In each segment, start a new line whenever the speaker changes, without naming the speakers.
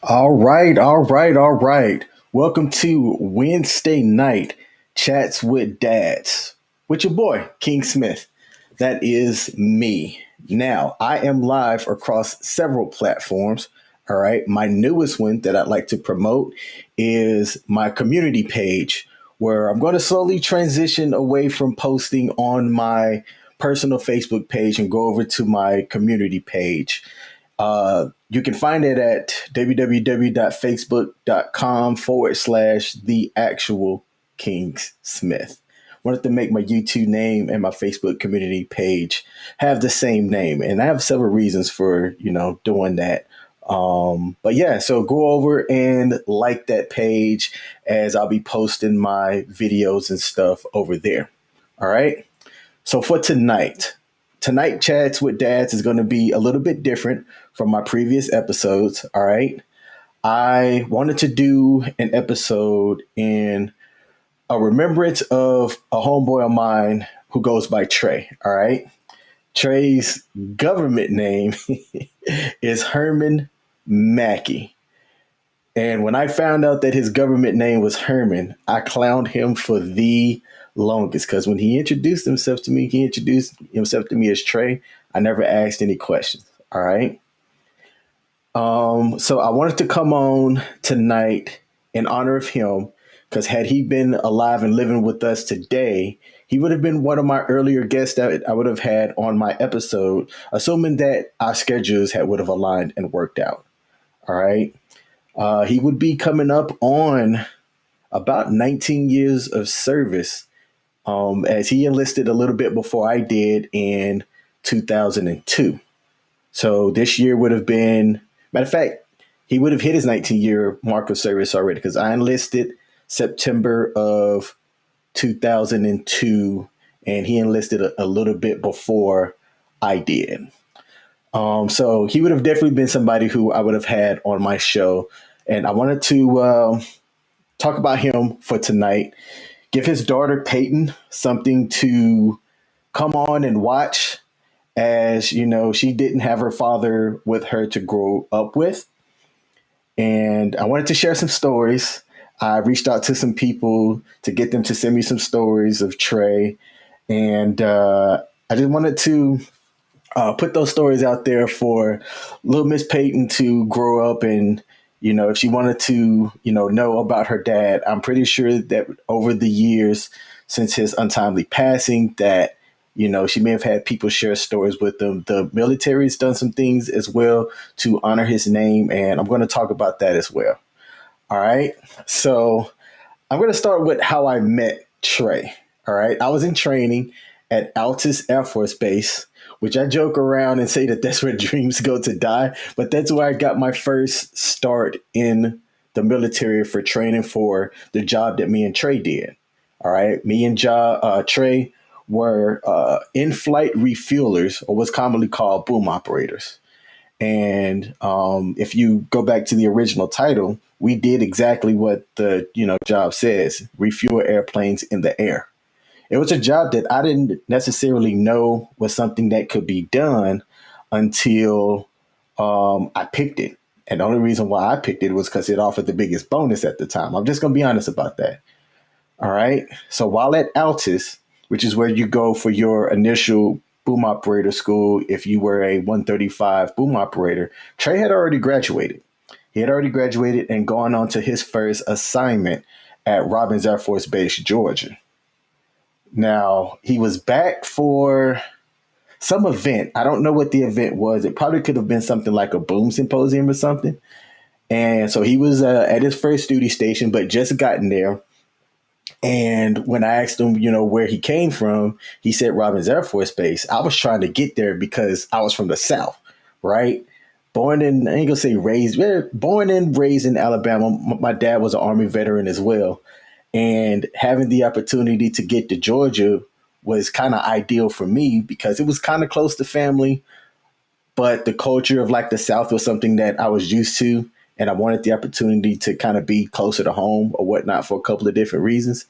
All right. Welcome to Wednesday night chats with dads with your boy King Smith. That is me. Now I am live across several platforms. All right, my newest one that I'd like to promote is my community page, where I'm going to slowly transition away from posting on my personal Facebook page and go over to my community page. You can find it at www.facebook.com/, the actual Kings Smith. Wanted to make my YouTube name and my Facebook community page have the same name, and I have several reasons for doing that. But yeah, so go over and like that page as I'll be posting my videos and stuff over there. All right. So for tonight chats with dads is going to be a little bit different from my previous episodes. All right. I wanted to do an episode in a remembrance of a homeboy of mine who goes by Tre. All right. Tre's government name is Herman Mackey. And when I found out that his government name was Herman, I clowned him for the longest, because when he introduced himself to me, he introduced himself to me as Tre. I never asked any questions. All right. So I wanted to come on tonight in honor of him, because had he been alive and living with us today, he would have been one of my earlier guests that I would have had on my episode, assuming that our schedules would have aligned and worked out. All right. He would be coming up on about 19 years of service, as he enlisted a little bit before I did in 2002. So this year would have been, matter of fact, he would have hit his 19-year mark of service already, because I enlisted September of 2002, and he enlisted a little bit before I did. So he would have definitely been somebody who I would have had on my show. And I wanted to talk about him for tonight, give his daughter Peyton something to come on and watch, as she didn't have her father with her to grow up with. And I wanted to share some stories. I reached out to some people to get them to send me some stories of Tre. And I just wanted to put those stories out there for little Miss Peyton to grow up, and if she wanted to know about her dad. I'm pretty sure that over the years since his untimely passing, that she may have had people share stories with them. The military's done some things as well to honor his name, and I'm going to talk about that as well. All right, so I'm going to start with how I met Tre. All right, I was in training at Altus Air Force Base, which I joke around and say that that's where dreams go to die. But that's where I got my first start in the military for training for the job that me and Tre did. All right. Me and Tre were in-flight refuelers, or what's commonly called boom operators. And if you go back to the original title, we did exactly what the job says: refuel airplanes in the air. It was a job that I didn't necessarily know was something that could be done until I picked it. And the only reason why I picked it was because it offered the biggest bonus at the time. I'm just going to be honest about that. All right. So while at Altus, which is where you go for your initial boom operator school, if you were a 135 boom operator, Tre had already graduated. He had already graduated and gone on to his first assignment at Robins Air Force Base, Georgia. Now, he was back for some event. I don't know what the event was. It probably could have been something like a boom symposium or something. And so he was at his first duty station, but just gotten there. And when I asked him, where he came from, he said Robins Air Force Base. I was trying to get there because I was from the South, right? Born and raised in Alabama. My dad was an Army veteran as well. And having the opportunity to get to Georgia was kind of ideal for me, because it was kind of close to family, but the culture of like the South was something that I was used to. And I wanted the opportunity to kind of be closer to home or whatnot for a couple of different reasons.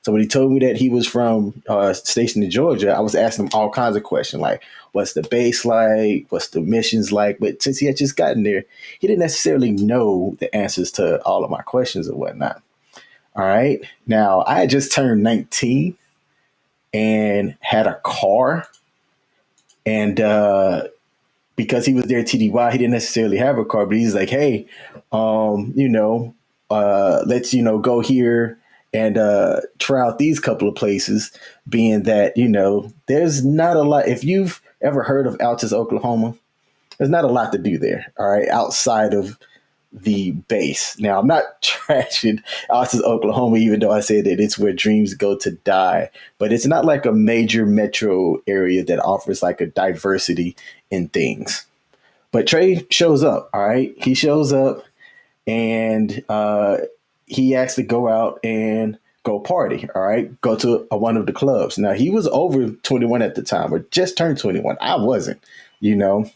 So when he told me that he was from stationed in Georgia, I was asking him all kinds of questions like, what's the base like? What's the missions like? But since he had just gotten there, he didn't necessarily know the answers to all of my questions and whatnot. All right. Now, I had just turned 19 and had a car. And because he was there TDY, he didn't necessarily have a car, but he's like, hey, let's, go here and try out these couple of places, being that, there's not a lot. If you've ever heard of Altus, Oklahoma, there's not a lot to do there. All right. Outside of the base. Now, I'm not trashing Altus, Oklahoma, even though I said that it's where dreams go to die, but it's not like a major metro area that offers like a diversity in things. But Tre shows up. All right. He shows up and he asked to go out and go party. All right. Go to one of the clubs. Now, he was over 21 at the time, or just turned 21. I wasn't, you know.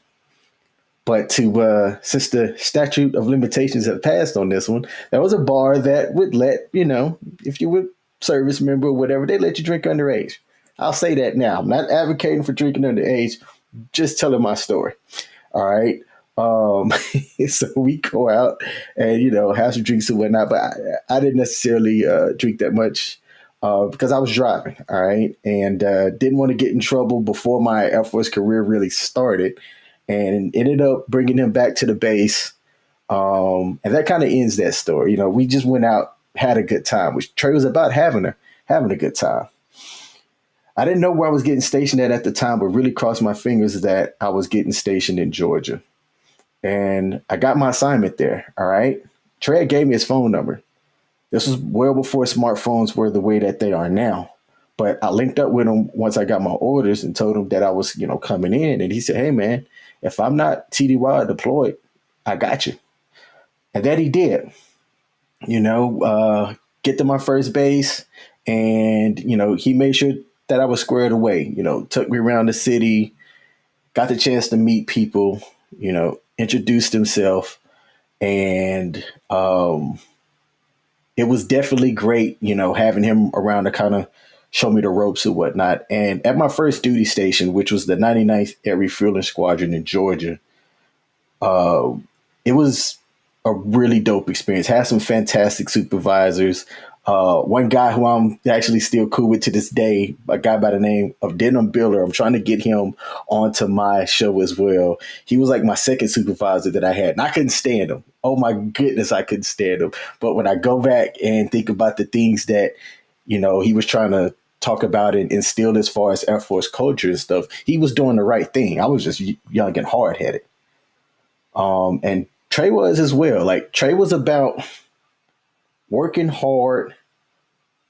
But since the statute of limitations have passed on this one, there was a bar that would let, if you were service member or whatever, they let you drink underage. I'll say that now. I'm not advocating for drinking underage, just telling my story. All right. So we go out and, have some drinks and whatnot, but I didn't necessarily drink that much because I was driving. All right. And didn't want to get in trouble before my Air Force career really started, and ended up bringing him back to the base. And that kind of ends that story. We just went out, had a good time, which Tre was about having a good time. I didn't know where I was getting stationed at the time, but really crossed my fingers that I was getting stationed in Georgia. And I got my assignment there. All right. Tre gave me his phone number. This was well before smartphones were the way that they are now. But I linked up with him once I got my orders and told him that I was, coming in. And he said, hey, man, if I'm not TDY deployed, I got you. And that he did, get to my first base. And, he made sure that I was squared away, took me around the city, got the chance to meet people, introduced himself. And it was definitely great, having him around to kind of show me the ropes and whatnot. And at my first duty station, which was the 99th Air Refueling Squadron in Georgia, it was a really dope experience. Had some fantastic supervisors. One guy who I'm actually still cool with to this day, a guy by the name of Denham Biller. I'm trying to get him onto my show as well. He was like my second supervisor that I had, and I couldn't stand him. Oh my goodness, I couldn't stand him. But when I go back and think about the things that, he was trying to talk about and instill as far as Air Force culture and stuff, he was doing the right thing. I was just young and hard headed. And Tre was as well. Like, Tre was about working hard,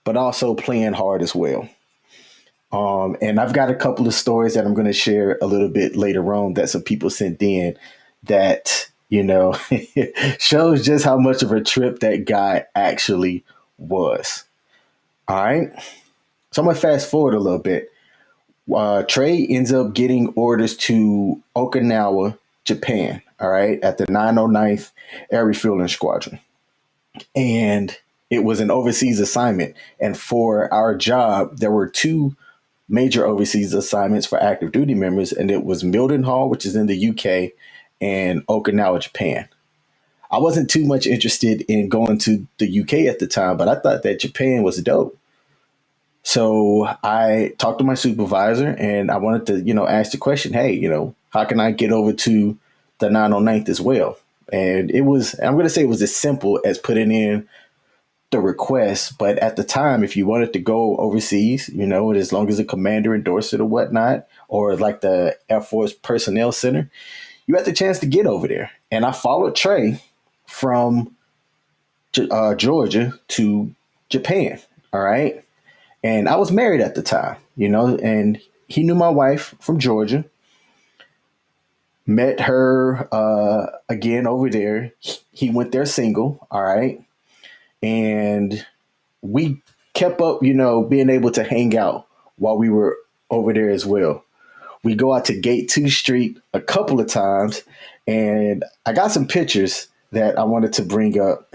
but also playing hard as well. And I've got a couple of stories that I'm going to share a little bit later on that some people sent in that, shows just how much of a trip that guy actually was. All right. So I'm going to fast forward a little bit. Tre ends up getting orders to Okinawa, Japan. All right. At the 909th Air Refueling Squadron. And it was an overseas assignment. And for our job, there were two major overseas assignments for active duty members. And it was Mildenhall, which is in the UK, and Okinawa, Japan. I wasn't too much interested in going to the UK at the time, but I thought that Japan was dope. So I talked to my supervisor and I wanted to, ask the question, hey, how can I get over to the 909th as well? And I'm going to say it was as simple as putting in the request. But at the time, if you wanted to go overseas, as long as the commander endorsed it or whatnot, or like the Air Force Personnel Center, you had the chance to get over there. And I followed Tre from Georgia to Japan. All right. And I was married at the time, and he knew my wife from Georgia. Met her again over there. He went there single. All right. And we kept up, being able to hang out while we were over there as well. We go out to Gate 2 Street a couple of times, and I got some pictures that I wanted to bring up.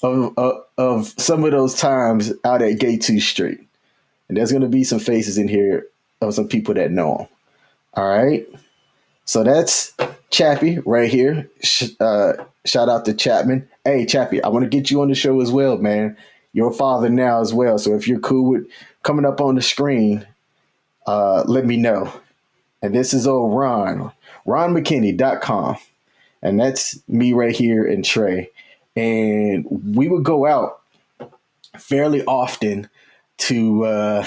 of some of those times out at Gate 2 Street. And there's going to be some faces in here of some people that know him. All right. So that's Chappie right here. Shout out to Chapman. Hey, Chappie, I want to get you on the show as well, man. You're a father now as well. So if you're cool with coming up on the screen, let me know. And this is old Ron, ronmckinney.com. And that's me right here and Tre. And we would go out fairly often to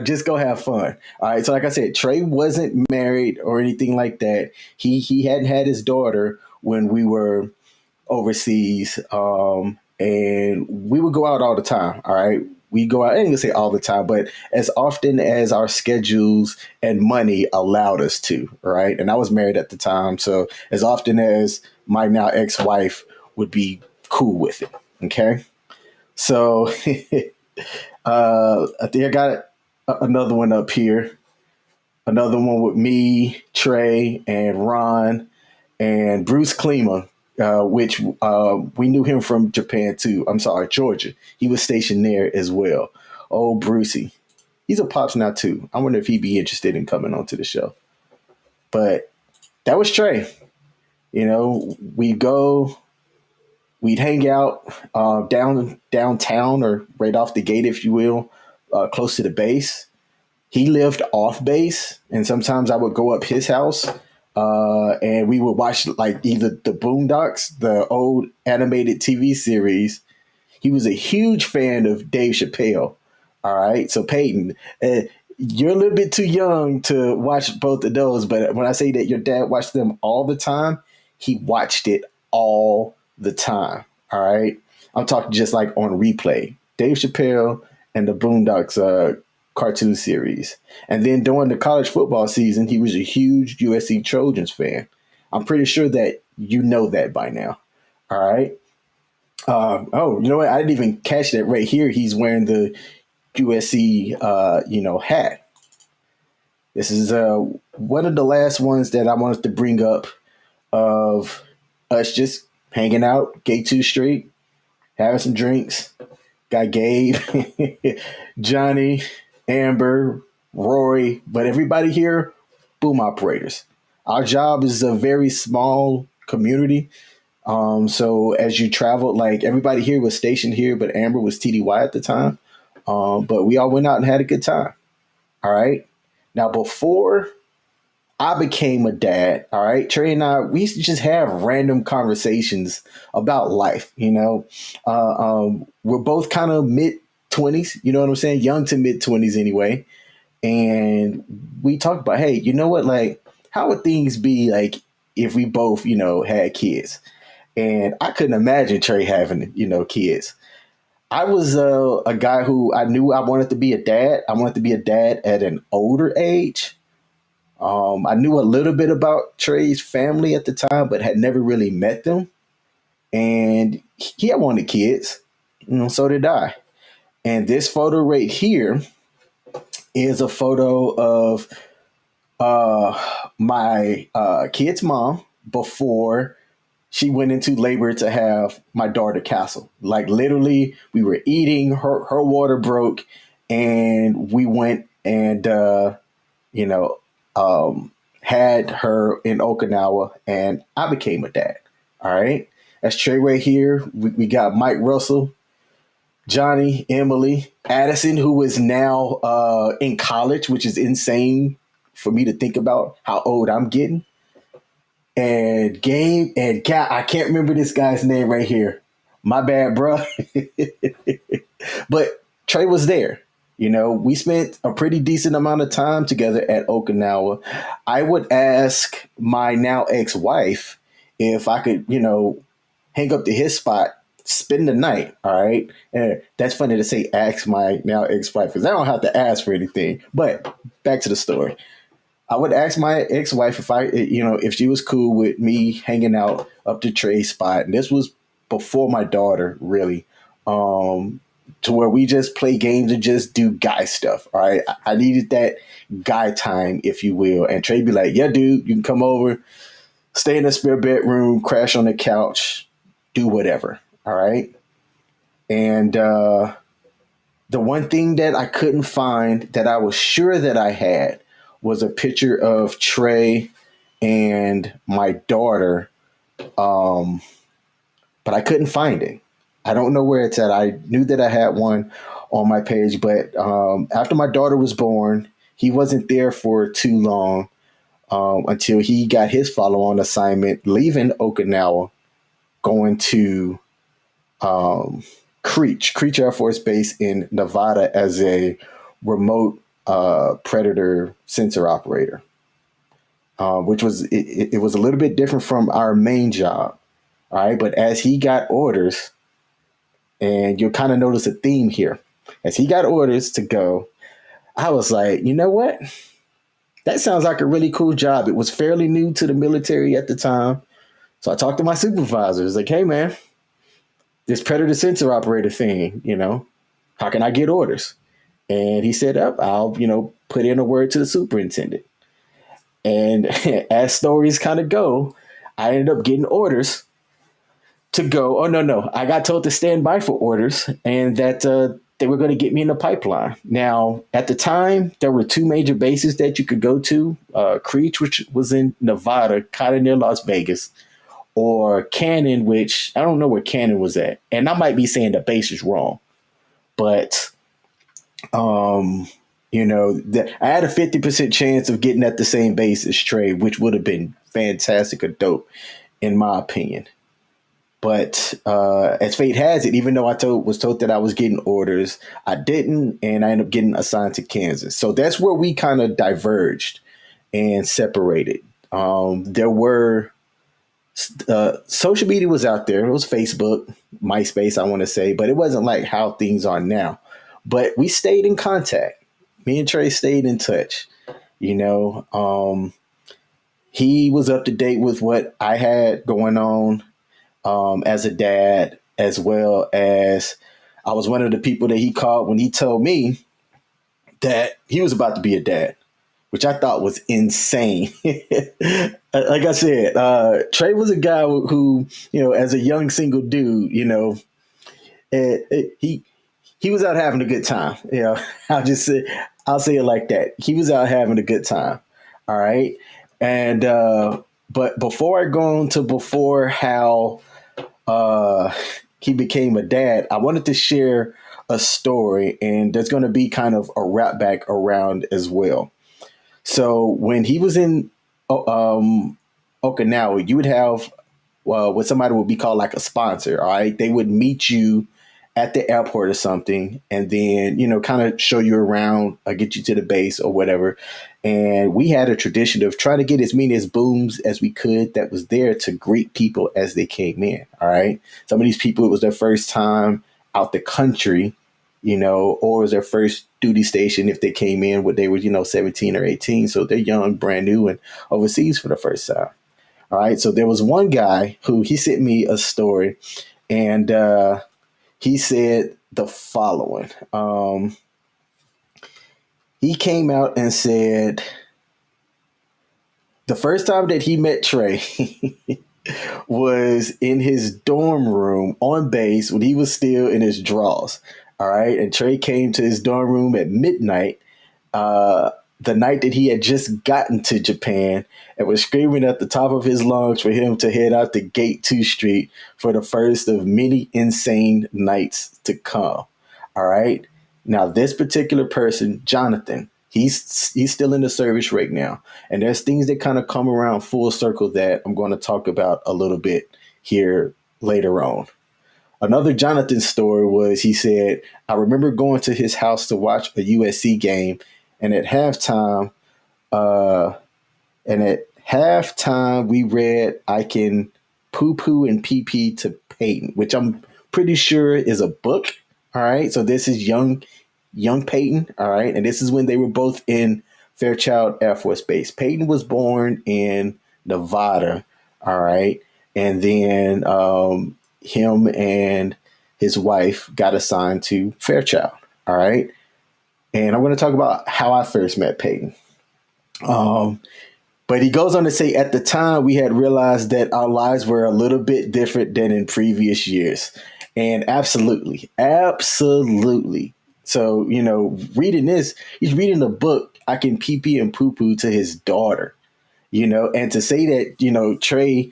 just go have fun. All right. So like I said, Tre wasn't married or anything like that. He hadn't had his daughter when we were overseas. And we would go out all the time. All right. We go out, I ain't gonna say all the time, but as often as our schedules and money allowed us to, right? And I was married at the time, so as often as my now ex-wife would be cool with it. Okay. So I think I got another one up here. Another one with me, Tre, and Ron, and Bruce Klima, which we knew him from Japan too. I'm sorry, Georgia. He was stationed there as well. Oh, Brucey. He's a pops now too. I wonder if he'd be interested in coming onto the show. But that was Tre. We'd hang out downtown or right off the gate, if you will, close to the base. He lived off base, and sometimes I would go up his house, and we would watch like either the Boondocks, the old animated TV series. He was a huge fan of Dave Chappelle. All right, so Peyton, you're a little bit too young to watch both of those, but when I say that your dad watched them all the time, he watched it all the time. All right, I'm talking just like on replay. Dave Chappelle and the Boondocks cartoon series. And then during the college football season, he was a huge USC Trojans fan. I'm pretty sure that you know that by now. All right. You know what? I didn't even catch that right here. He's wearing the USC, hat. This is one of the last ones that I wanted to bring up of us just hanging out, Gate 2 Street, having some drinks. Got Gabe, Johnny, Amber, Rory, but everybody here, boom operators. Our job is a very small community. So as you travel, like everybody here was stationed here, but Amber was TDY at the time. But we all went out and had a good time. All right. Now, before I became a dad, all right, Tre and I, we used to just have random conversations about life. We're both kind of mid 20s, you know what I'm saying? Young to mid 20s anyway. And we talked about, hey, you know what? Like, how would things be like if we both, had kids? And I couldn't imagine Tre having, kids. I was a guy who I knew I wanted to be a dad. I wanted to be a dad at an older age. I knew a little bit about Tre's family at the time, but had never really met them. And he had wanted kids, so did I. And this photo right here is a photo of my kid's mom before she went into labor to have my daughter Castle. Like literally, we were eating, her water broke, and we went and had her in Okinawa, and I became a dad. All right, that's Tre right here. We got Mike Russell, Johnny, Emily, Addison, who is now in college, which is insane for me to think about how old I'm getting. And Gabe and Cat, I can't remember this guy's name right here. My bad, bro. But Tre was there. We spent a pretty decent amount of time together at Okinawa. I would ask my now ex-wife if I could, hang up to his spot, spend the night. All right. And that's funny to say, ask my now ex-wife, because I don't have to ask for anything. But back to the story. I would ask my ex-wife if she was cool with me hanging out up to Tre's spot. And this was before my daughter, really, to where we just play games and just do guy stuff. All right. I needed that guy time, if you will. And Tre be like, yeah, dude, you can come over, stay in the spare bedroom, crash on the couch, do whatever. All right. And the one thing that I couldn't find that I was sure that I had was a picture of Tre and my daughter, um, but I couldn't find it. I don't know where it's at. I knew that I had one on my page, but after my daughter was born, he wasn't there for too long until he got his follow on assignment, leaving Okinawa, going to um, Creech Air Force Base in Nevada as a remote predator sensor operator, which was it was a little bit different from our main job. All right, but as he got orders, and you'll kind of notice a theme here, as he got orders to go, I was like, you know what? That sounds like a really cool job. It was fairly new to the military at the time. So I talked to my supervisor. It's like, hey, man, this predator sensor operator thing, how can I get orders? And he said, up, I'll, put in a word to the superintendent. And as stories kind of go, I ended up getting orders to go. Oh, no. I got told to stand by for orders and that they were going to get me in the pipeline. Now, at the time, there were two major bases that you could go to, Creech, which was in Nevada, kind of near Las Vegas, or Cannon, which I don't know where Cannon was at. And I might be saying the base is wrong, but I had a 50% chance of getting at the same base as Tre, which would have been fantastic or dope, in my opinion. But as fate has it, even though was told that I was getting orders, I didn't, and I ended up getting assigned to Kansas. So that's where we kind of diverged and separated. There were social media was out there. It was Facebook, MySpace, I want to say, but it wasn't like how things are now. But we stayed in contact. Me and Tre stayed in touch. He was up to date with what I had going on as a dad, as well as I was one of the people that he called when he told me that he was about to be a dad, which I thought was insane. Like I said, Tre was a guy who, as a young single dude, he was out having a good time. I'll say it like that. He was out having a good time. All right. And but before I go on to before how he became a dad, I wanted to share a story, and there's going to be kind of a wrap back around as well. So when he was in Okinawa, you would have what somebody would be called like a sponsor. All right, they would meet you at the airport or something, and then kind of show you around, or get you to the base or whatever. And we had a tradition of trying to get as many as booms as we could that was there to greet people as they came in. All right, some of these people, it was their first time out the country, or it was their first duty station if they came in when they were 17 or 18, so they're young, brand new, and overseas for the first time. All right, so there was one guy who he sent me a story, and he said the following. He came out and said the first time that he met Tre was in his dorm room on base when he was still in his drawers. All right. And Tre came to his dorm room at midnight, the night that he had just gotten to Japan, and was screaming at the top of his lungs for him to head out to Gate 2 Street for the first of many insane nights to come. All right. Now, this particular person, Jonathan, he's still in the service right now. And there's things that kind of come around full circle that I'm going to talk about a little bit here later on. Another Jonathan story was, he said, I remember going to his house to watch a USC game, and at halftime, we read I Can Poo Poo and Pee Pee to Peyton, which I'm pretty sure is a book. All right. So this is young Peyton. All right. And this is when they were both in Fairchild Air Force Base. Peyton was born in Nevada. All right. And then him and his wife got assigned to Fairchild. All right. And I'm going to talk about how I first met Peyton. But he goes on to say, at the time, we had realized that our lives were a little bit different than in previous years. And absolutely, absolutely. So, reading this, he's reading a book, I Can Pee Pee and Poo Poo, to his daughter, and to say that, Trey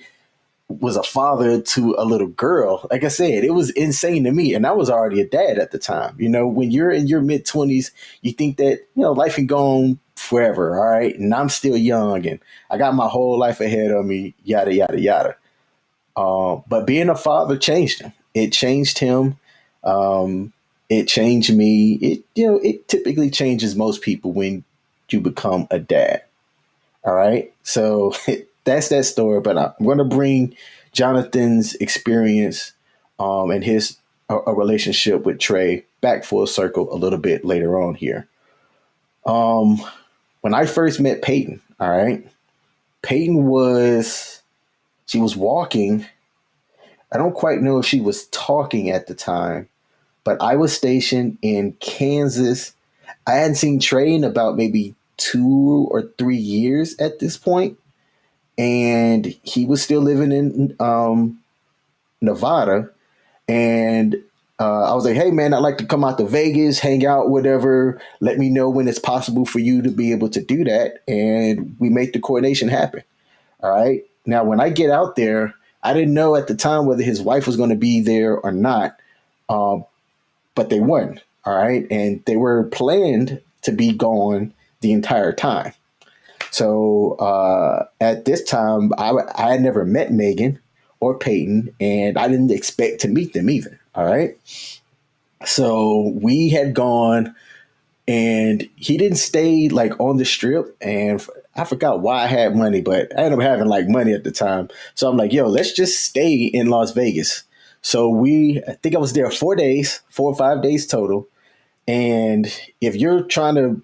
was a father to a little girl, like I said, it was insane to me. And I was already a dad at the time. When you're in your mid 20s, you think that, life can go on forever. All right. And I'm still young and I got my whole life ahead of me, yada, yada, yada. But being a father changed him. It changed him. Um, it changed me. It typically changes most people when you become a dad. All right. So that's that story. But I'm going to bring Jonathan's experience and his a relationship with Trey back full circle a little bit later on here. Um, when I first met Peyton, all right, Peyton she was walking. I don't quite know if she was talking at the time, but I was stationed in Kansas. I hadn't seen Trey in about maybe 2 or 3 years at this point, and he was still living in Nevada. And I was like, "Hey, man, I'd like to come out to Vegas, hang out, whatever. Let me know when it's possible for you to be able to do that." And we make the coordination happen. All right. Now, when I get out there, I didn't know at the time whether his wife was going to be there or not, um, but they weren't. All right. And they were planned to be gone the entire time. So at this time, I had never met Megan or Peyton, and I didn't expect to meet them either. All right. So we had gone, and he didn't stay like on the strip. And I forgot why I had money, but I ended up having like money at the time. So I'm like, yo, let's just stay in Las Vegas. So I think I was there 4 days, 4 or 5 days total. And if you're trying to,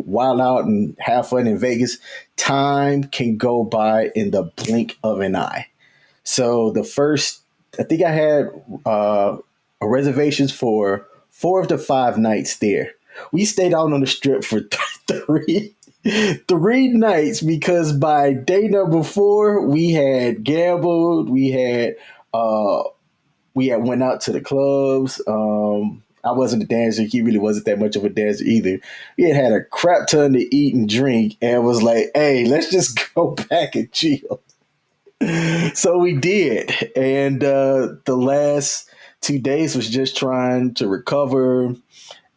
wild out and have fun in Vegas, time can go by in the blink of an eye. So I think I had reservations for 4 of the 5 nights there. We stayed out on the strip for three, 3 nights because by day number 4, we had gambled, uh, we had went out to the clubs. I wasn't a dancer. He really wasn't that much of a dancer either. We had a crap ton to eat and drink and was like, hey, let's just go back and chill. So we did. And the last 2 days was just trying to recover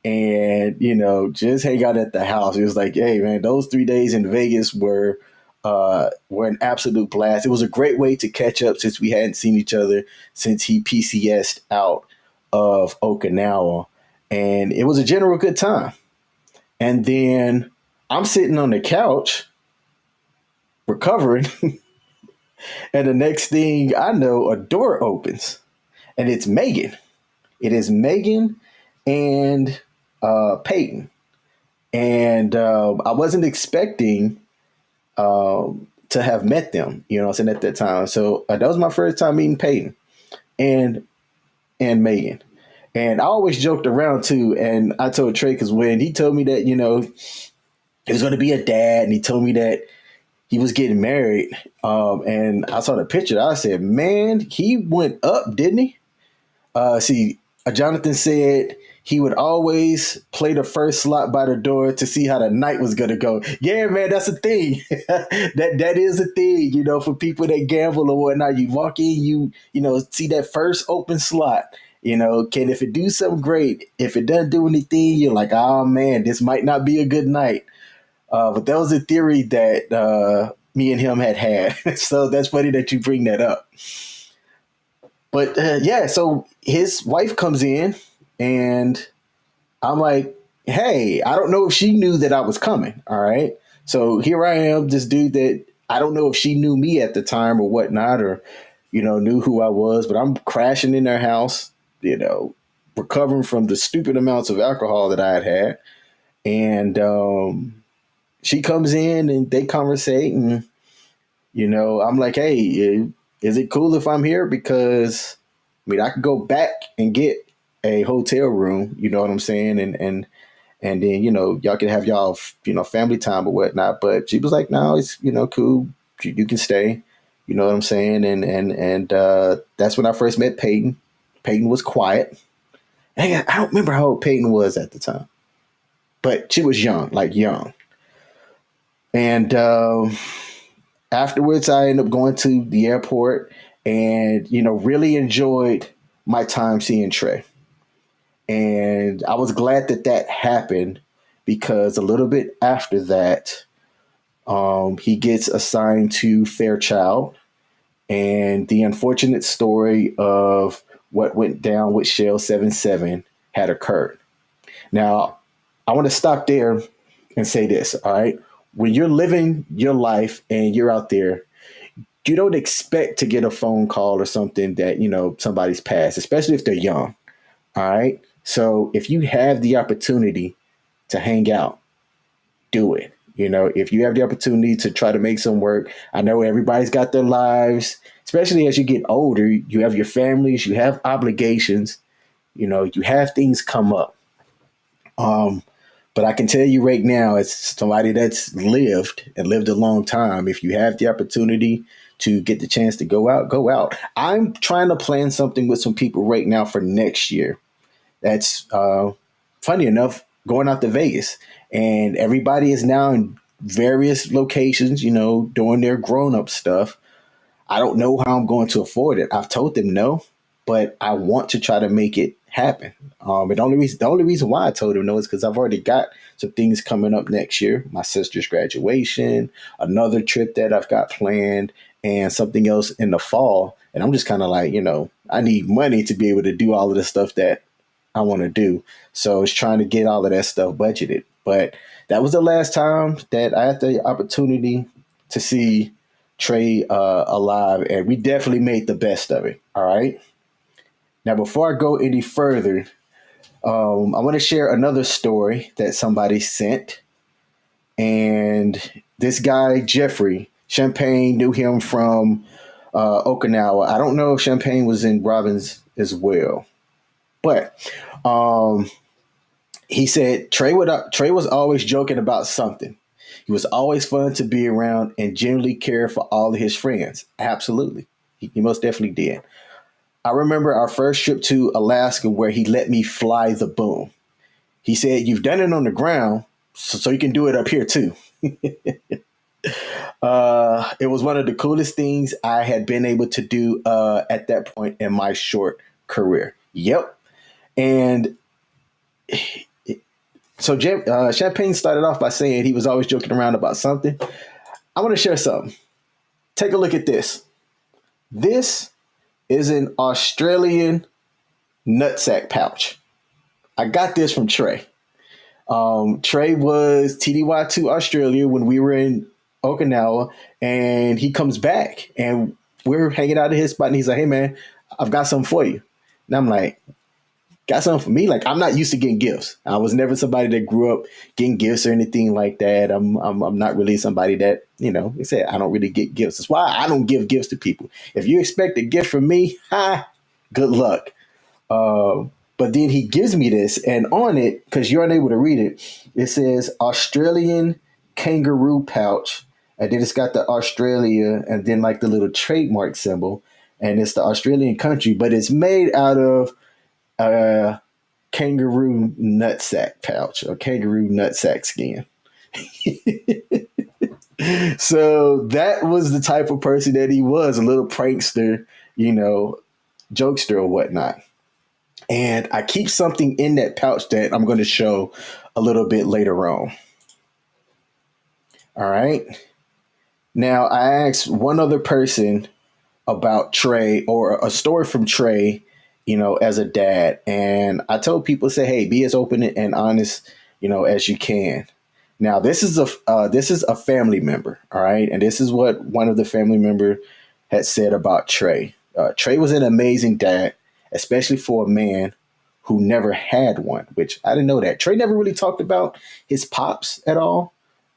and, just hang out at the house. It was like, hey, man, those 3 days in Vegas were an absolute blast. It was a great way to catch up since we hadn't seen each other since he PCS'd out of Okinawa. And it was a general good time. And then I'm sitting on the couch recovering. And the next thing I know, a door opens and it's Megan. It is Megan and Peyton. And I wasn't expecting to have met them, what I'm saying, at that time. So that was my first time meeting Peyton and Megan. And I always joked around too. And I told Trey, because when he told me that, he was going to be a dad, and he told me that he was getting married, and I saw the picture, I said, man, he went up, didn't he? See, Jonathan said he would always play the first slot by the door to see how the night was gonna go. Yeah, man, that's a thing. that is a thing, for people that gamble or whatnot. You walk in, see that first open slot. If it do something great, if it doesn't do anything, you're like, oh man, this might not be a good night. But that was a theory that me and him had. So that's funny that you bring that up. But yeah, so his wife comes in, and I'm like, hey, I don't know if she knew that I was coming. All right. So here I am, this dude that I don't know if she knew me at the time or whatnot, or, knew who I was, but I'm crashing in their house, recovering from the stupid amounts of alcohol that I had. And she comes in and they conversate, and, I'm like, hey, is it cool if I'm here? Because I could go back and get a hotel room, you know what I'm saying? And then, y'all can have y'all, family time or whatnot. But she was like, no, it's, cool. You can stay, you know what I'm saying? And that's when I first met Peyton. Peyton was quiet. And I don't remember how old Peyton was at the time, but she was young, like young. And afterwards, I ended up going to the airport and, really enjoyed my time seeing Tre. And I was glad that that happened because a little bit after that, he gets assigned to Fairchild. And the unfortunate story of what went down with Shell 77 had occurred. Now, I want to stop there and say this, all right? When you're living your life and you're out there, you don't expect to get a phone call or something that, somebody's passed, especially if they're young, all right? So if you have the opportunity to hang out, do it. If you have the opportunity to try to make some work, I know everybody's got their lives, especially as you get older, you have your families, you have obligations, you have things come up. But I can tell you right now, as somebody that's lived a long time, if you have the opportunity to get the chance to go out, go out. I'm trying to plan something with some people right now for next year. That's funny enough, going out to Vegas. And everybody is now in various locations, doing their grown-up stuff. I don't know how I'm going to afford it. I've told them no, but I want to try to make it happen. But the only reason why I told them no is because I've already got some things coming up next year. My sister's graduation, another trip that I've got planned, and something else in the fall. And I'm just kind of like, I need money to be able to do all of the stuff that I want to do. So it's trying to get all of that stuff budgeted. But that was the last time that I had the opportunity to see Tre alive, and we definitely made the best of it. All right. Now, before I go any further, I want to share another story that somebody sent. And this guy, Jeffrey, Champagne knew him from Okinawa. I don't know if Champagne was in Robbins as well. But he said Tre was always joking about something. He was always fun to be around and genuinely cared for all of his friends. Absolutely. He most definitely did. I remember our first trip to Alaska where he let me fly the boom. He said, "You've done it on the ground, so you can do it up here too." It was one of the coolest things I had been able to do at that point in my short career. Yep. And so Champagne started off by saying he was always joking around about something. I want to share something. Take a look at this. This is an Australian nutsack pouch. I got this from Tre. Tre was TDY to Australia when we were in Okinawa, and he comes back and we're hanging out at his spot, and he's like, "Hey man, I've got something for you." And I'm like, "Got something for me?" Like, I'm not used to getting gifts. I was never somebody that grew up getting gifts or anything like that. I'm not really somebody that, they say I don't really get gifts. That's why I don't give gifts to people. If you expect a gift from me, good luck. But then he gives me this, and on it, because you're unable to read it, it says Australian kangaroo pouch. And then it's got the Australia and then like the little trademark symbol. And it's the Australian country, but it's made out of a kangaroo nutsack pouch or kangaroo nutsack skin. So that was the type of person that he was, a little prankster, jokester or whatnot. And I keep something in that pouch that I'm going to show a little bit later on. All right. Now, I asked one other person about Tre or a story from Tre, as a dad. And I told people, say, hey, be as open and honest, as you can. Now, this is a family member. All right. And this is what one of the family member had said about Tre. Tre was an amazing dad, especially for a man who never had one, which I didn't know that. Tre never really talked about his pops at all.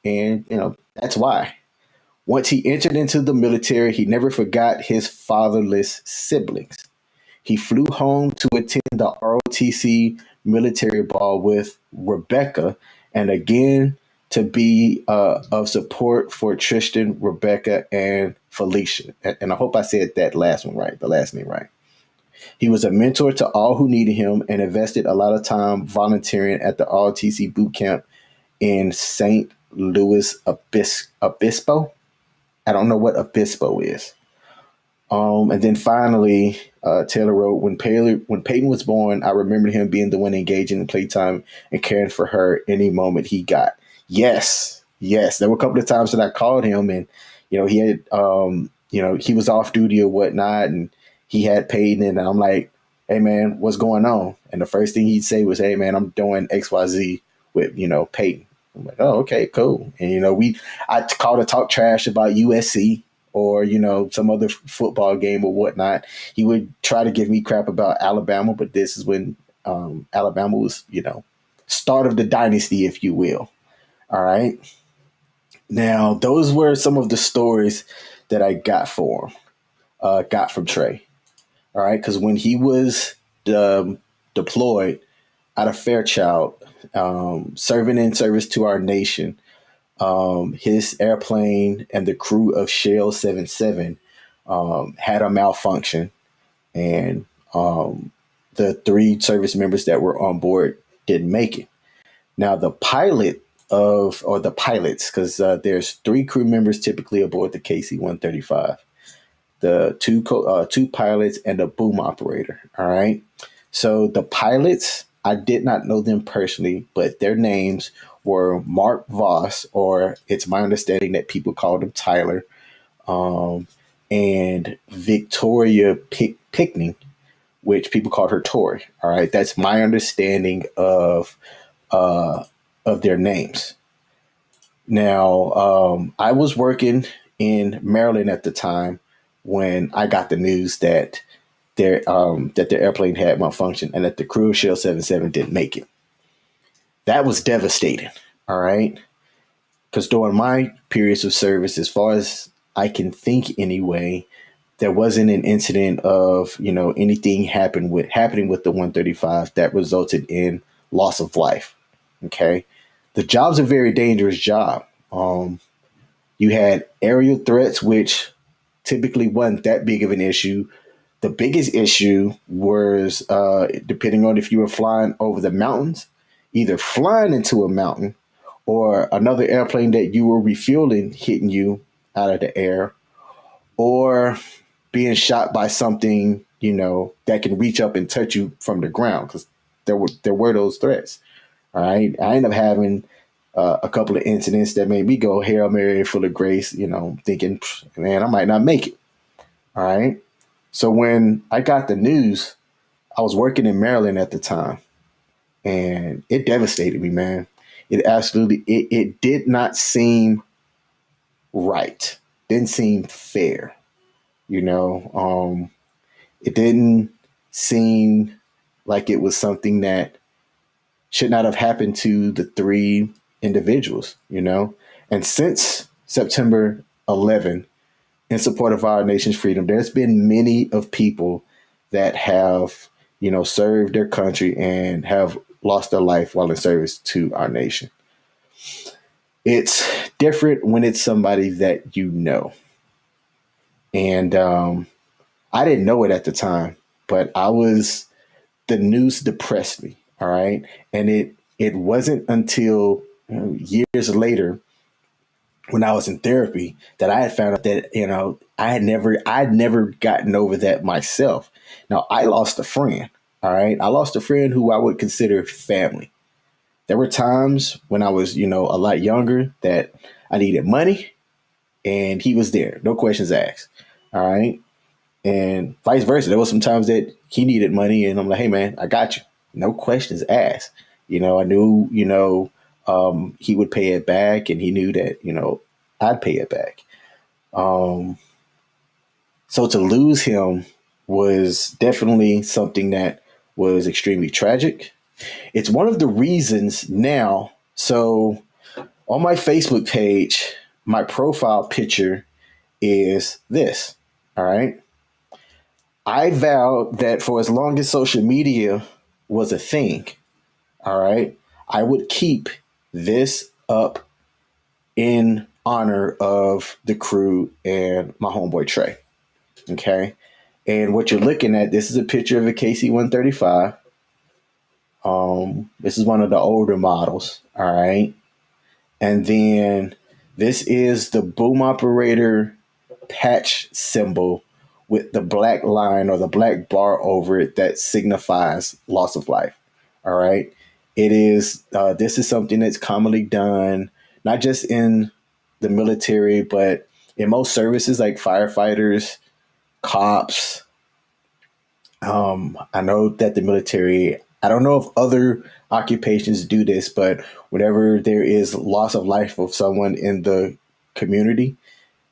And, that's why. Once he entered into the military, he never forgot his fatherless siblings. He flew home to attend the ROTC military ball with Rebecca, and again to be of support for Tristan, Rebecca, and Felicia. And I hope I said that last one right, the last name right. He was a mentor to all who needed him and invested a lot of time volunteering at the ROTC boot camp in St. Louis Obispo. I don't know what Obispo is. And then finally, Taylor wrote, when Peyton was born, I remembered him being the one engaging in playtime and caring for her any moment he got. Yes, yes. There were a couple of times that I called him, and he had, he was off duty or whatnot, and he had Peyton, and I'm like, hey man, what's going on? And the first thing he'd say was, hey man, I'm doing XYZ with Peyton. I'm like, oh, okay, cool. And I called to talk trash about USC or some other football game or whatnot. He would try to give me crap about Alabama, but this is when Alabama was start of the dynasty, if you will. All right. Now those were some of the stories that I got got from Tre. All right, because when he was deployed out of Fairchild, serving in service to our nation, his airplane and the crew of Shell 77 had a malfunction, and the three service members that were on board didn't make it. Now, the pilots, because there's three crew members typically aboard the KC 135, the two pilots and a boom operator. All right. So the pilots, I did not know them personally, but their names were Mark Voss, or it's my understanding that people called him Tyler, and Victoria Pickney, which people called her Tori. All right, that's my understanding of their names. Now, I was working in Maryland at the time when I got the news that their airplane had malfunction and that the crew of Shell 77 didn't make it. That was devastating. All right. Because during my periods of service, as far as I can think anyway, there wasn't an incident of, anything happening with the 135 that resulted in loss of life. Okay. The job's a very dangerous job. You had aerial threats, which typically wasn't that big of an issue. The biggest issue was, depending on if you were flying over the mountains, either flying into a mountain or another airplane that you were refueling hitting you out of the air, or being shot by something, that can reach up and touch you from the ground, because there were those threats. All right. I ended up having a couple of incidents that made me go Hail Mary full of grace, thinking, man, I might not make it. All right. So when I got the news, I was working in Maryland at the time, and it devastated me, man. It did not seem right. Didn't seem fair. It didn't seem like it was something that should not have happened to the three individuals. And since September 11, in support of our nation's freedom, there's been many of people that have, served their country and have lost their life while in service to our nation. It's different when it's somebody that you know. And I didn't know it at the time, but the news depressed me. All right. And it wasn't until years later, when I was in therapy, that I had found out that, I'd never gotten over that myself. Now, I lost a friend. All right. I lost a friend who I would consider family. There were times when I was, a lot younger, that I needed money and he was there. No questions asked. All right. And vice versa. There was some times that he needed money and I'm like, hey man, I got you. No questions asked. I knew, he would pay it back, and he knew that, I'd pay it back. So to lose him was definitely something that was extremely tragic. It's one of the reasons now. So on my Facebook page, my profile picture is this. All right. I vowed that for as long as social media was a thing, all right, I would keep this up in honor of the crew and my homeboy Tre. Okay. And what you're looking at, this is a picture of a KC-135. This is one of the older models. All right. And then this is the boom operator patch symbol with the black line or the black bar over it that signifies loss of life. All right. It is, this is something that's commonly done, not just in the military, but in most services like firefighters, cops. I know that the military, I don't know if other occupations do this, but whenever there is loss of life of someone in the community,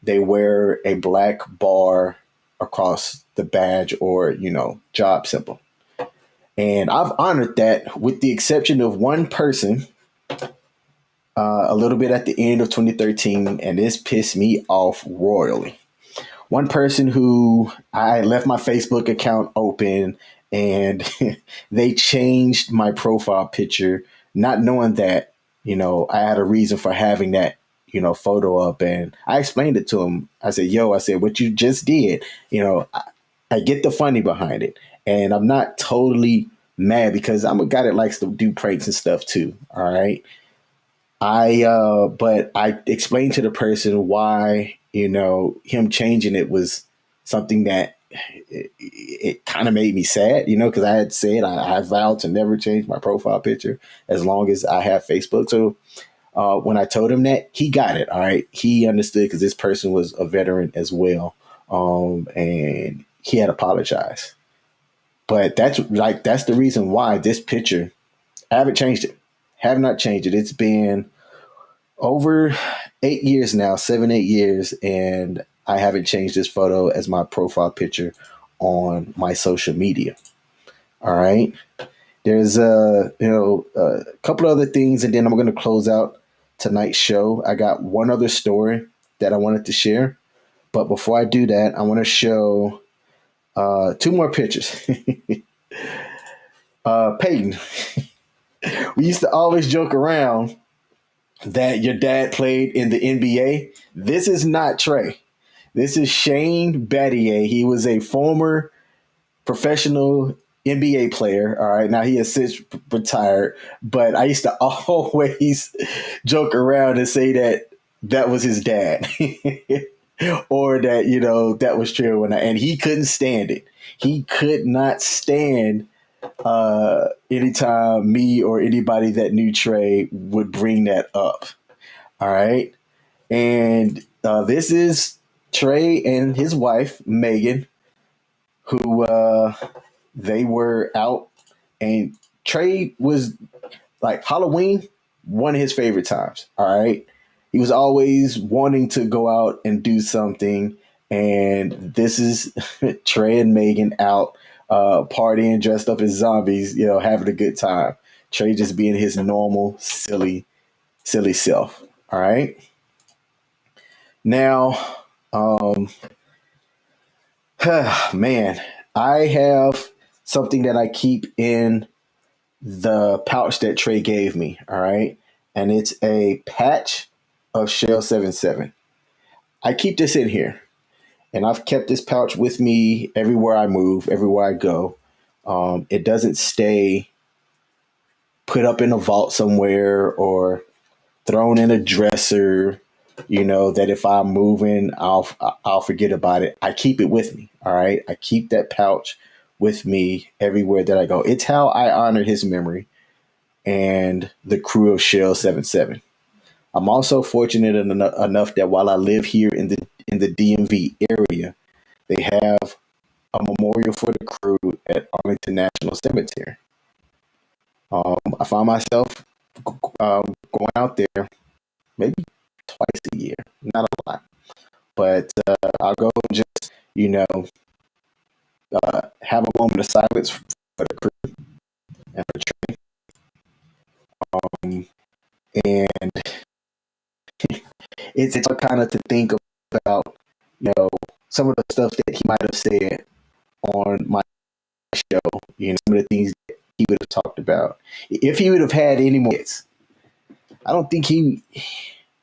they wear a black bar across the badge or, job symbol. And I've honored that with the exception of one person a little bit at the end of 2013, and this pissed me off royally. One person who I left my Facebook account open and they changed my profile picture, not knowing that, I had a reason for having that, photo up. And I explained it to him. I said, what you just did, I get the funny behind it. And I'm not totally mad because I'm a guy that likes to do pranks and stuff too. All right. But I explained to the person why, him changing it was something that it kind of made me sad, because I had said I vowed to never change my profile picture as long as I have Facebook. So when I told him that, he got it. All right. He understood because this person was a veteran as well. And he had apologized. But that's the reason why this picture, I haven't changed it. Have not changed it. It's been over 8 years now, 7, 8 years, and I haven't changed this photo as my profile picture on my social media. All right. There's a couple other things, and then I'm going to close out tonight's show. I got one other story that I wanted to share, but before I do that, I want to show two more pictures. Peyton, we used to always joke around that your dad played in the NBA. This is not Tre. This is Shane Battier. He was a former professional NBA player. All right. Now he has since retired, but I used to always joke around and say that was his dad. Or that, that was true. And he couldn't stand it. He could not stand anytime me or anybody that knew Tre would bring that up. All right. And this is Tre and his wife, Megan, who they were out. And Tre was like Halloween, one of his favorite times. All right. He was always wanting to go out and do something. And this is Tre and Megan out partying, dressed up as zombies, having a good time. Tre just being his normal, silly self. All right. Now, man, I have something that I keep in the pouch that Tre gave me. All right. And it's a patch of Shell 77. I keep this in here. And I've kept this pouch with me everywhere I move, everywhere I go. It doesn't stay put up in a vault somewhere or thrown in a dresser, that if I'm moving, I'll forget about it. I keep it with me. All right. I keep that pouch with me everywhere that I go. It's how I honor his memory and the crew of Shell 77. I'm also fortunate enough that while I live here in the DMV area, they have a memorial for the crew at Arlington National Cemetery. I find myself going out there maybe twice a year, not a lot, but I'll go and just have a moment of silence for the crew and for Tre. And it's kind of to think about some of the stuff that he might have said on my show, some of the things that he would have talked about. If he would have had any more kids, I don't think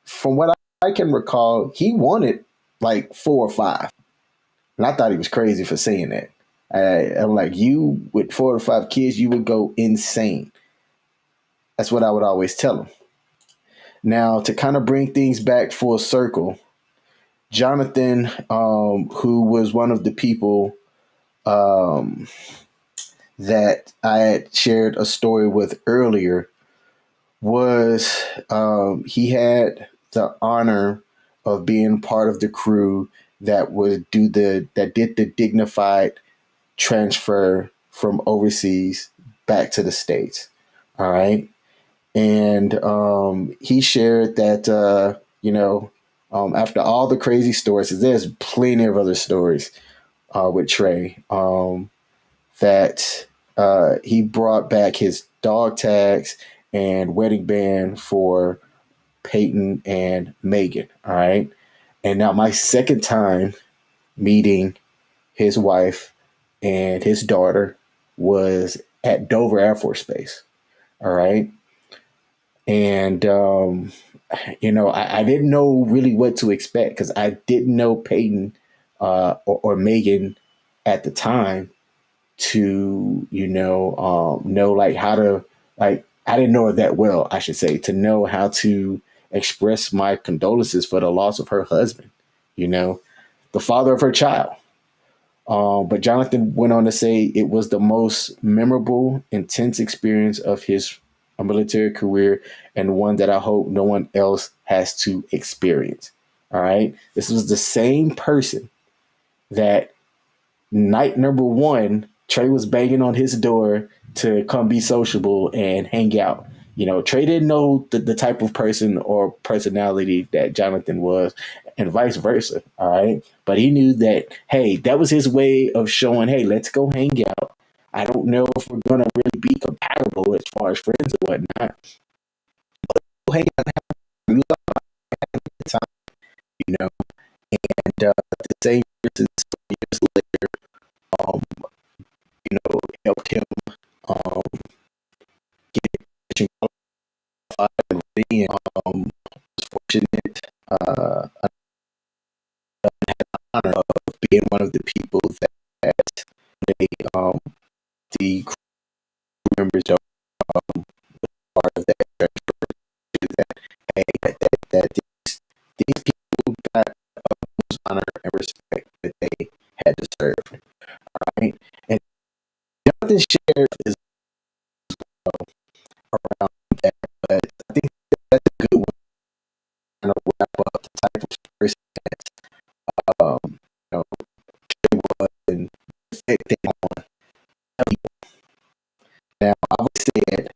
from what I can recall, he wanted like 4 or 5. And I thought he was crazy for saying that. I'm like, you with 4 or 5 kids, you would go insane. That's what I would always tell him. Now, to kind of bring things back full circle, Jonathan, who was one of the people um, that I had shared a story with earlier, was he had the honor of being part of the crew that did the dignified transfer from overseas back to the States. All right. And he shared that, after all the crazy stories, 'cause there's plenty of other stories with Tre, that he brought back his dog tags and wedding band for Peyton and Megan. All right. And now my second time meeting his wife and his daughter was at Dover Air Force Base. All right. And, I didn't know really what to expect because I didn't know Peyton or Megan at the time to, know like how to, like, I didn't know her that well, I should say, to know how to express my condolences for the loss of her husband, you know, the father of her child. But Jonathan went on to say it was the most memorable, intense experience of his military career and one that I hope no one else has to experience. All right. This was the same person that night number one, Tre was banging on his door to come be sociable and hang out. Tre didn't know the type of person or personality that Jonathan was, and vice versa. All right. But he knew that, hey, that was his way of showing, hey, let's go hang out. I don't know if we're going to really be compatible as far as friends or whatnot. We'll hang out and have a good time, you know. And the same person years later, um, helped him um, get qualified and ready, and was fortunate honor of being one of the people that they the crew members are part of that hey, that these people got honor and respect that they had to serve. Right? And Jonathan shared is around that, but I think that's a good one to wrap up the type of person that was and reflecting on people. Now, I would say that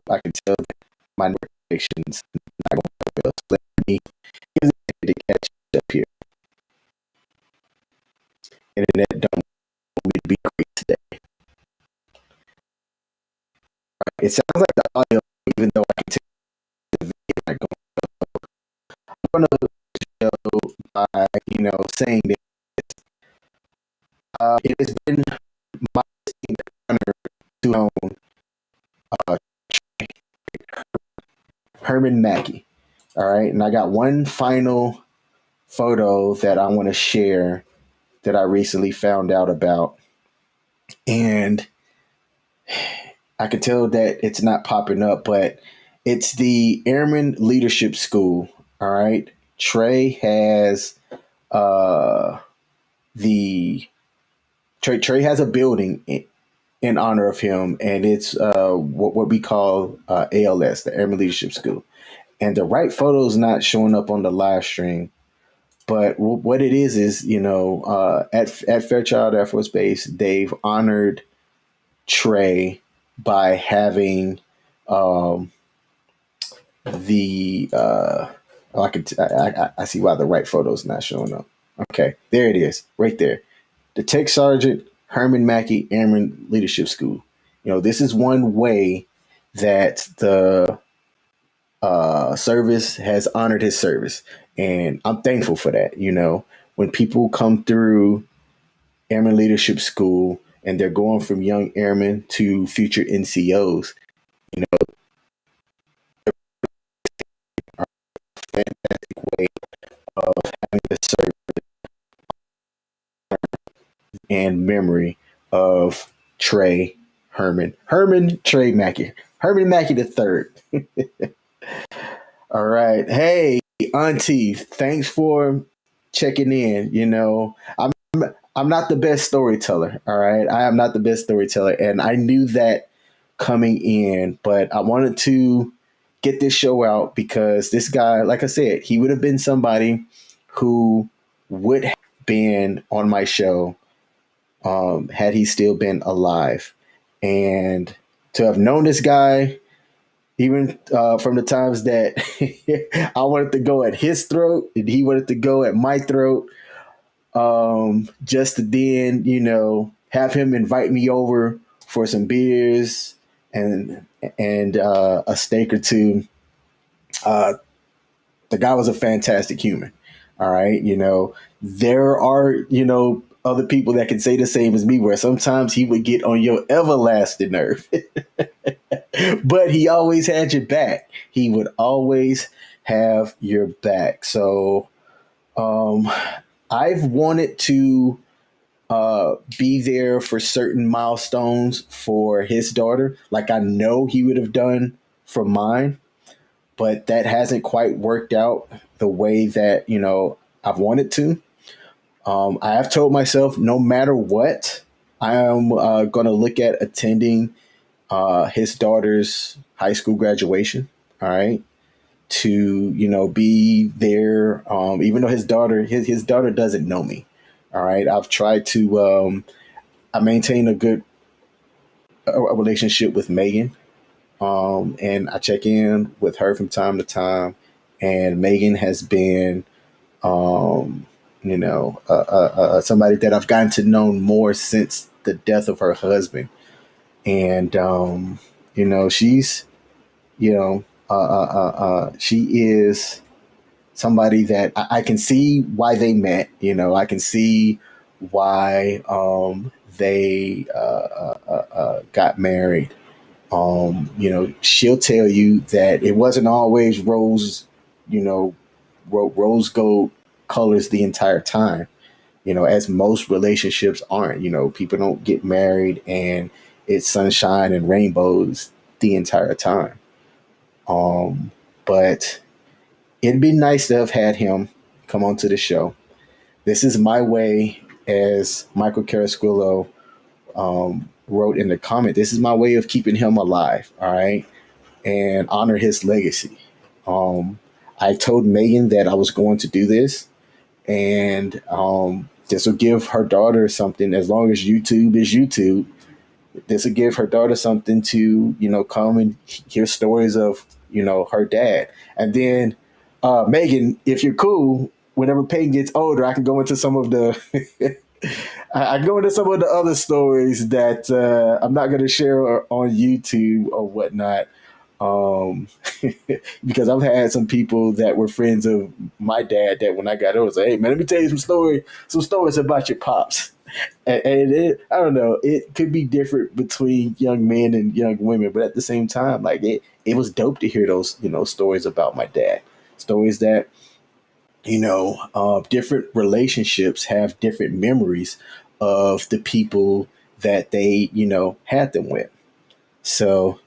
I can tell that my reflections not going to well. So let me give it to catch up here. Internet don't want me to be great today. Right. It sounds like the audio, even though I can tell the video not going well. I'm going to show by, saying that it has been my honor to own uh, Herman Mackey. All right. And I got one final photo that I want to share that I recently found out about. And I can tell that it's not popping up, but it's the Airman Leadership School. All right. Tre has the Tre has a building in honor of him, and it's what we call ALS, the Airman Leadership School. And the right photo is not showing up on the live stream, but what it is at Fairchild Air Force Base, they've honored Tre by having um, the I see why the right photo is not showing up. Okay, there it is, right there. The Tech Sergeant Herman Mackey Airman Leadership School. This is one way that the service has honored his service, and I'm thankful for that. When people come through Airman Leadership School and they're going from young airmen to future NCOs, you know, a fantastic way of having the service and memory of Trey Herman Trey Mackey. Herman Mackey the third. All right. Hey, Auntie, thanks for checking in. I'm not the best storyteller. All right. I am not the best storyteller. And I knew that coming in, but I wanted to get this show out because this guy, like I said, he would have been somebody who would have been on my show had he still been alive. And to have known this guy, even from the times that I wanted to go at his throat and he wanted to go at my throat, just to then, have him invite me over for some beers and a steak or two. Uh, the guy was a fantastic human. All right. There are, other people that can say the same as me, where sometimes he would get on your everlasting nerve, but he always had your back. He would always have your back. So, I've wanted to be there for certain milestones for his daughter, like I know he would have done for mine, but that hasn't quite worked out the way that I've wanted to. I have told myself, no matter what, I am going to look at attending his daughter's high school graduation. All right, to be there, even though his daughter doesn't know me. All right, I've tried to. I maintain a relationship with Megan, and I check in with her from time to time. And Megan has been, somebody that I've gotten to know more since the death of her husband. And she's, she is somebody that I can see why they met. I can see why they got married. She'll tell you that it wasn't always rose gold colors the entire time. As most relationships aren't. People don't get married and it's sunshine and rainbows the entire time. But it'd be nice to have had him come onto the show. This is my way, as Michael Carasquillo wrote in the comment. This is my way of keeping him alive, all right, and honor his legacy. I told Megan that I was going to do this, and this will give her daughter something. As long as YouTube is YouTube, this will give her daughter something to come and hear stories of her dad. And then Megan, if you're cool, whenever Peyton gets older, I can go into some of the I go into some of the other stories that I'm not going to share on YouTube or whatnot. Um, because I've had some people that were friends of my dad that when I got older, say, "Hey man, let me tell you some stories about your pops." And I don't know, it could be different between young men and young women, but at the same time, like it was dope to hear those stories about my dad, stories that different relationships have different memories of the people that they had them with. So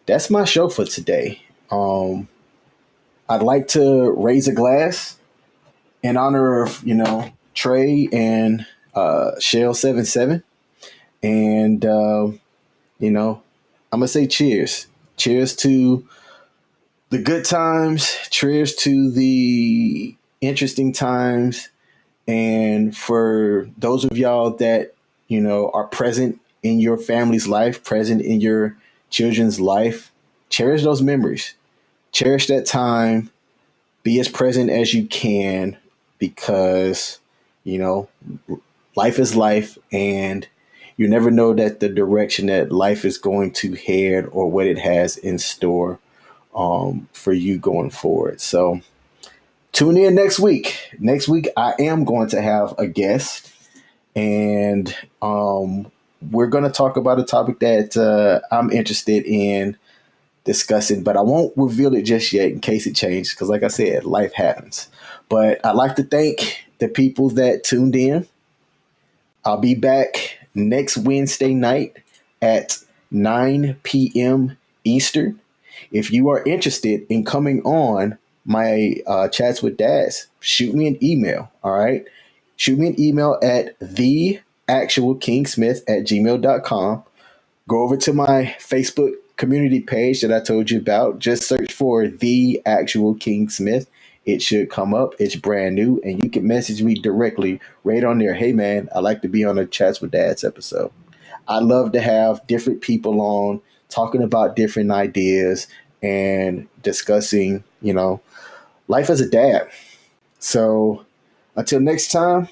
that's my show for today. I'd like to raise a glass in honor of Trey and Shell 77, and I'm gonna say cheers to the good times, cheers to the interesting times, and for those of y'all that are present in your family's life, present in your children's life, cherish those memories, cherish that time, be as present as you can, because you know life is life, and you never know that the direction that life is going to head or what it has in store for you going forward. So tune in next week. Next week I am going to have a guest, and we're going to talk about a topic that I'm interested in discussing, but I won't reveal it just yet in case it changes, because like I said, life happens. But I'd like to thank the people that tuned in. I'll be back next Wednesday night at 9 p.m. Eastern. If you are interested in coming on my chats with dads, shoot me an email. All right. Shoot me an email at theactualkingsmith@gmail.com. Go over to my Facebook community page that I told you about. Just search for The Actual King Smith. It should come up. It's brand new, and you can message me directly right on there. Hey, man, I'd like to be on a Chats with Dads episode. I love to have different people on talking about different ideas and discussing, life as a dad. So until next time,